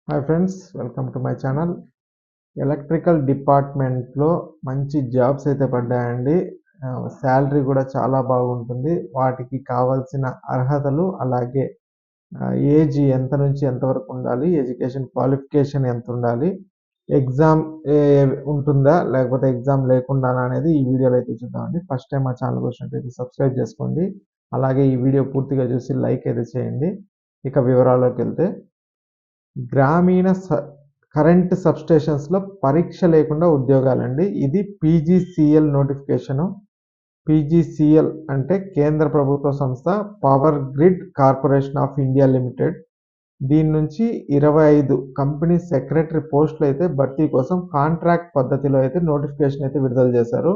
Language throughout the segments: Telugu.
Hi friends, welcome to my channel. Electrical డిపార్ట్మెంట్లో మంచి జాబ్స్ అయితే పడ్డాయండి. శాలరీ కూడా చాలా బాగుంటుంది. వాటికి కావాల్సిన అర్హతలు అలాగే ఏజ్ ఎంత నుంచి ఎంతవరకు ఉండాలి, ఎడ్యుకేషన్ క్వాలిఫికేషన్ ఎంత ఉండాలి, ఎగ్జామ్ ఉంటుందా లేకపోతే ఎగ్జామ్ లేకుండా అనేది ఈ వీడియోలో అయితే చూద్దామండి. ఫస్ట్ టైం మా ఛానల్ వచ్చినట్టయితే సబ్స్క్రైబ్ చేసుకోండి. అలాగే ఈ వీడియో పూర్తిగా చూసి లైక్ అయితే చేయండి. ఇక వివరాల్లోకి వెళ్తే, గ్రామీణ కరెంట్ సబ్స్టేషన్స్లో పరీక్ష లేకుండా ఉద్యోగాలండి. ఇది పీజీసీఎల్ నోటిఫికేషను. పీజీసీఎల్ అంటే కేంద్ర ప్రభుత్వ సంస్థ power grid corporation of India limited. దీని నుంచి 25 కంపెనీ సెక్రటరీ పోస్టులు అయితే భర్తీ కోసం కాంట్రాక్ట్ పద్ధతిలో అయితే నోటిఫికేషన్ అయితే విడుదల చేశారు.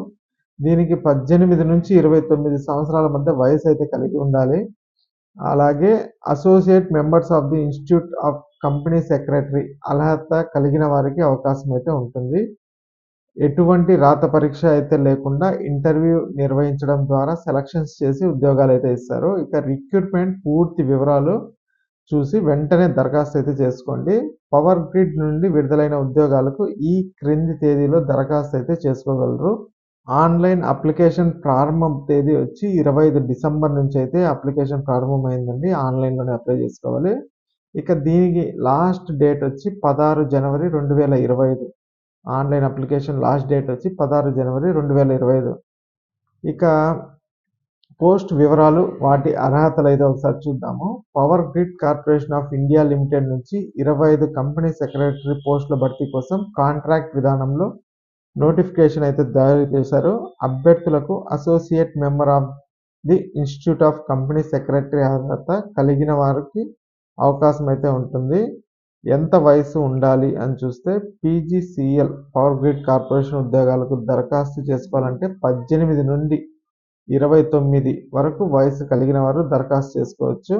దీనికి 18 నుంచి 29 సంవత్సరాల మధ్య వయసు అయితే కలిగి ఉండాలి. అలాగే associate members of the institute of company secretary అర్హత కలిగిన వారికి అవకాశం అయితే ఉంటుంది. ఎటువంటి రాత పరీక్ష అయితే లేకుండా ఇంటర్వ్యూ నిర్వహించడం ద్వారా సెలక్షన్స్ చేసి ఉద్యోగాలు అయితే ఇస్తారు. ఇక రిక్రూట్మెంట్ పూర్తి వివరాలు చూసి వెంటనే దరఖాస్తు అయితే చేసుకోండి. పవర్ గ్రిడ్ నుండి విడుదలైన ఉద్యోగాలకు ఈ క్రింది తేదీలో దరఖాస్తు అయితే చేసుకోగలరు. ఆన్లైన్ అప్లికేషన్ ప్రారంభం తేదీ వచ్చి 25 డిసెంబర్ నుంచి అయితే అప్లికేషన్ ప్రారంభమైందండి. ఆన్లైన్లోనే అప్లై చేసుకోవాలి. ఇక దీనికి లాస్ట్ డేట్ వచ్చి 16 జనవరి 2025. ఆన్లైన్ అప్లికేషన్ లాస్ట్ డేట్ వచ్చి 16 జనవరి 2025. ఇక పోస్ట్ వివరాలు, వాటి అర్హతలు అయితే ఒకసారి చూద్దాము. Power grid corporation of India limited నుంచి 25 కంపెనీ సెక్రటరీ పోస్టుల భర్తీ కోసం కాంట్రాక్ట్ విధానంలో నోటిఫికేషన్ అయితే జారీ చేశారు. అభ్యర్థులకు associate member of the institute of company secretary అర్హత కలిగిన వారికి అవకాశం అయితే ఉంటుంది. ఎంత వయసు ఉండాలి అని చూస్తే, పీజీసీఎల్ పవర్ గ్రిడ్ కార్పొరేషన్ ఉద్యోగాలకు దరఖాస్తు చేసుకోవాలంటే 18 నుండి 29 వరకు వయసు కలిగిన వారు దరఖాస్తు చేసుకోవచ్చు.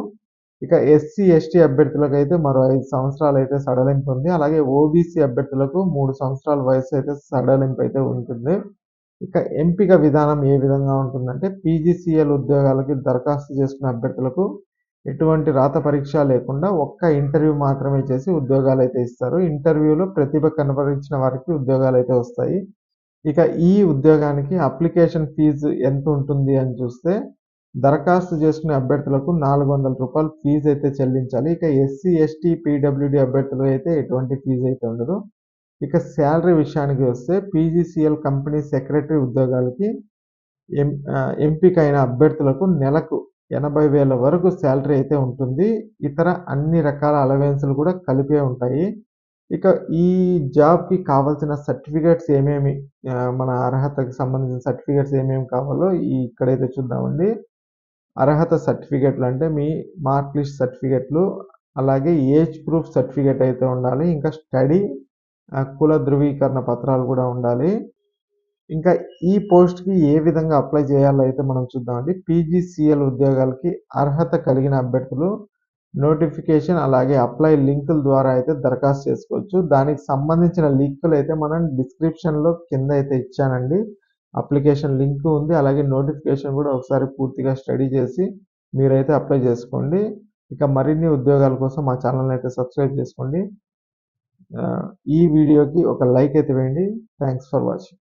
ఇక ఎస్సీ ఎస్టీ అభ్యర్థులకు అయితే మరో 5 సంవత్సరాలు అయితే సడలింపు ఉంది. అలాగే ఓబీసీ అభ్యర్థులకు 3 సంవత్సరాల వయసు అయితే సడలింపు అయితే ఉంటుంది. ఇక ఎంపిక విధానం ఏ విధంగా ఉంటుందంటే, పీజీసీఎల్ ఉద్యోగాలకి దరఖాస్తు చేసుకున్న అభ్యర్థులకు ఎటువంటి రాత పరీక్ష లేకుండా ఒక్క ఇంటర్వ్యూ మాత్రమే చేసి ఉద్యోగాలు అయితే ఇస్తారు. ఇంటర్వ్యూలో ప్రతిభ కనబరిచిన వారికి ఉద్యోగాలు అయితే వస్తాయి. ఇక ఈ ఉద్యోగానికి అప్లికేషన్ ఫీజు ఎంత ఉంటుంది అని చూస్తే, దరఖాస్తు చేసుకునే అభ్యర్థులకు ₹400 ఫీజు అయితే చెల్లించాలి. ఇక ఎస్సీ ఎస్టీ పీడబ్ల్యూడీ అభ్యర్థులు అయితే ఎటువంటి ఫీజు అయితే ఉండదు. ఇక శాలరీ విషయానికి వస్తే, పీజీసీఎల్ కంపెనీ సెక్రటరీ ఉద్యోగాలకి ఎంపికైన అభ్యర్థులకు నెలకు 80,000 వరకు శాలరీ అయితే ఉంటుంది. ఇతర అన్ని రకాల అలవెన్సులు కూడా కలిపే ఉంటాయి. ఇక ఈ జాబ్కి కావాల్సిన సర్టిఫికేట్స్ ఏమేమి, మన అర్హతకి సంబంధించిన సర్టిఫికేట్స్ ఏమేమి కావాలో ఇక్కడైతే చూద్దామండి. అర్హత సర్టిఫికేట్లు అంటే మీ మార్క్ లిస్ట్ సర్టిఫికేట్లు, అలాగే ఏజ్ ప్రూఫ్ సర్టిఫికేట్ అయితే ఉండాలి. ఇంకా స్టడీ కుల ధృవీకరణ పత్రాలు కూడా ఉండాలి. ఇంకా ఈ పోస్ట్కి ఏ విధంగా అప్లై చేయాలో అయితే మనం చూద్దామండి. పీజీసీఎల్ ఉద్యోగాలకి అర్హత కలిగిన అభ్యర్థులు నోటిఫికేషన్ అలాగే అప్లై లింకుల ద్వారా అయితే దరఖాస్తు చేసుకోవచ్చు. దానికి సంబంధించిన లింకులు అయితే మనం డిస్క్రిప్షన్లో కింద అయితే ఇచ్చానండి. అప్లికేషన్ లింక్ ఉంది, అలాగే నోటిఫికేషన్ కూడా ఒకసారి పూర్తిగా స్టడీ చేసి మీరైతే అప్లై చేసుకోండి. ఇక మరిన్ని ఉద్యోగాల కోసం మా ఛానల్ని అయితే సబ్స్క్రైబ్ చేసుకోండి. ఈ వీడియోకి ఒక లైక్ అయితే వేయండి. Thanks for watching.